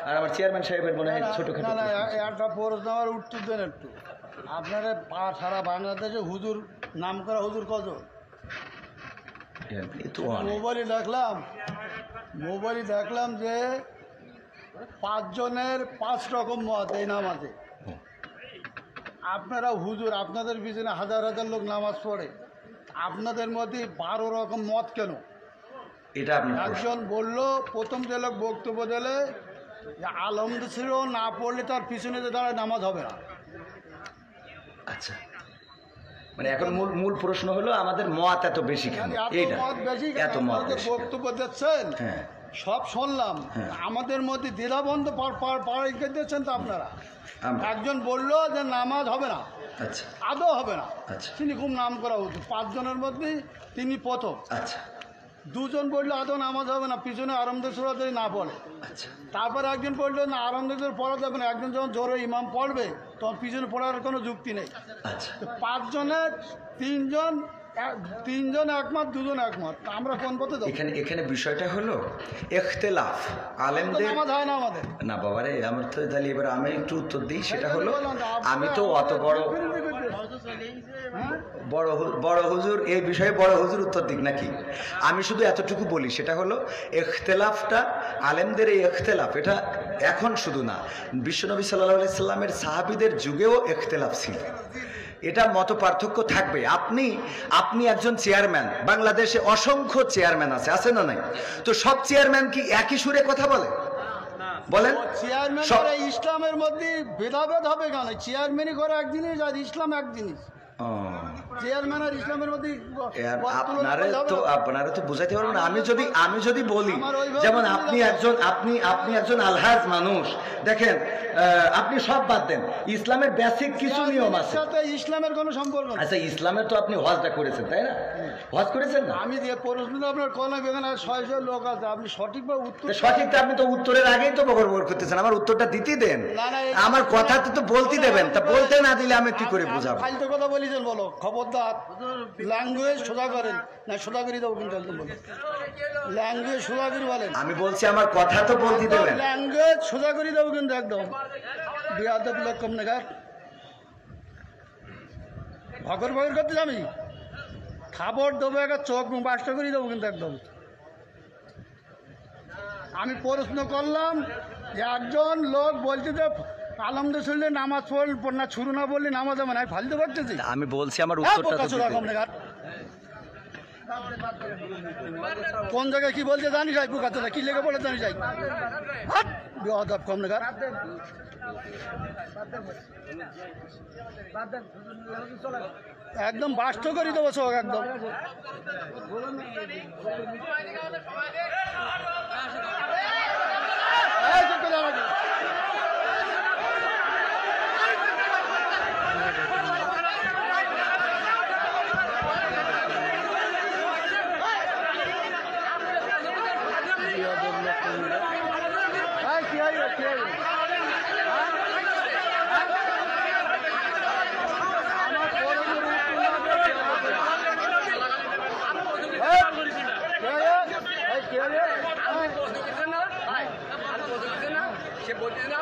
আর আমার চেয়ারম্যান সাহেবের মনে হয় ছোটখাটো না একটা প্রশ্ন আমার উত্তর দেন একটু। আপনারা সারা বাংলাদেশে হুজুর নাম করা হুজুর কজন? মোবাইলে দেখলাম যে 5 জনের 5 রকম মত এই নামাজে। আপনারা হুজুর, আপনাদের পিছনে হাজার হাজার লোক নামাজ পড়ে, আপনাদের মধ্যে 12 রকম মত কেন? এটা একজন বলল, প্রথম যে লোক বক্তব্য দিলে যে আলহামদুলিল্লাহ ছিল না পড়লে তার পিছনে যে দাঁড়ায় নামাজ হবে না। আচ্ছা, মানে এখন মূল প্রশ্ন হলো আমাদের মত এত বেশি কেন? এইটা এত মত বক্তব্য দিচ্ছেন, হ্যাঁ সব শুনলাম, আমাদের মধ্যে দ্বিধাবন্ধ পাড়াইকে দিচ্ছেন তো আপনারা। একজন বলল যে নামাজ হবে না, আচ্ছা আদৌ হবে না, আচ্ছা তিনি খুব নাম করা হতো, 5 জনের মধ্যে তিনি প্রথম। আচ্ছা, 2 জন বললো আদৌ নামাজ হবে না, পিছনে আরামদের সুরা যদি না পড়ে। আচ্ছা, তারপরে একজন বললো না আরামদের পড়া যাবে না, একজন যখন জোরে ইমাম পড়বে তখন পিছনে পড়ার কোনো যুক্তি নেই। আচ্ছা, 5 জনের 3 জন একমত, 2 জন একমত, আমরা কোন পথে যাবো? এখানে বিষয়টা হলো ইখতিলাফ আলেমদের। নামাজ হয় না আমাদের না বাবারে, আমার তো তাহলে এবার আমি একটু উত্তর দিই। সেটা হলো, আমি তো অত বড় হুজুর এই বিষয়ে বড় হুজুর উত্তর দিক নাকি? আমি শুধু এতটুকু বলি, সেটা হলো ইখতিলাফটা আলেমদের, এই ইখতিলাফ এটা এখন শুধু না, বিশ্বনবী সাল্লাল্লাহু আলাইহি সাল্লামের সাহাবীদের যুগেও ইখতিলাফ ছিল। এটা মত পার্থক্য থাকবে। আপনি একজন চেয়ারম্যান, বাংলাদেশে অসংখ্য চেয়ারম্যান আছে না নাই? তো সব চেয়ারম্যান কি একই সুরে কথা বলে? বলেন, চেয়ারম্যান ইসলামের মধ্যে ভেদাভেদ হবে কেন? চেয়ারম্যানই করে এক জিনিস আর ইসলাম এক জিনিস। চেয়ারম্যান আর ইসলামের মধ্যে আপনারা তো বুঝাইতে পারবেন না। আমি যদি বলি, যেমন আপনি একজন আলহাজ মানুষ, দেখেন আপনি সব বাদ দেন, ইসলামের বেসিক কিছু নিয়ম আছে। ইসলামের কোনো সম্পর্ক না। আচ্ছা, ইসলামের তো আপনি হজটা করেছেন, তাই না? হজ করেছেন না? আমি যে প্রশ্ন আপনার কোনা বেগান 600 লোক আছে, আপনি সঠিকভাবে উত্তর সঠিকটা আপনি তো উত্তরের আগেই তো বকর করতেছেন। আমার উত্তরটা দিতে দেন, আমার কথা তো বলতে দেবেন। তা বলতে না দিলে আমি কি করে বুঝাবো? ফালতু কথা বলিছেন, বলো খবরদার। ল্যাঙ্গুয়েজ সোজা করেন না, সোজা করে দেবো কিন্তু একদম বলো। ল্যাঙ্গুয়েজ সোজা করে বলেন। আমি বলছি আমার কথা তো বলতে দেবেন। ল্যাঙ্গুয়েজ সোজা করে দেবো কিন্তু একদম। বিয়াদব লোক কম নাগার ভগর করতে আমি খাবার দেবো, একটা চোখ মুখ বাসটা করে দেবো কিন্তু একদম। আমি প্রশ্ন করলাম যে একজন লোক বলছে যে আলহামদুলিল্লাহ নামাজ পড় না, শুরু না বললে নামাজ হবে না, ফালতু করতেছি। আমি বলছি আমার উত্তরটা কোন জায়গায় কি বলতে জানি যাই, বুকাতে কি লেগে পড়ে জানি যাই, কম নাগার। একদম বাস্ত করে দেবো চোখ একদম। সে বলছে না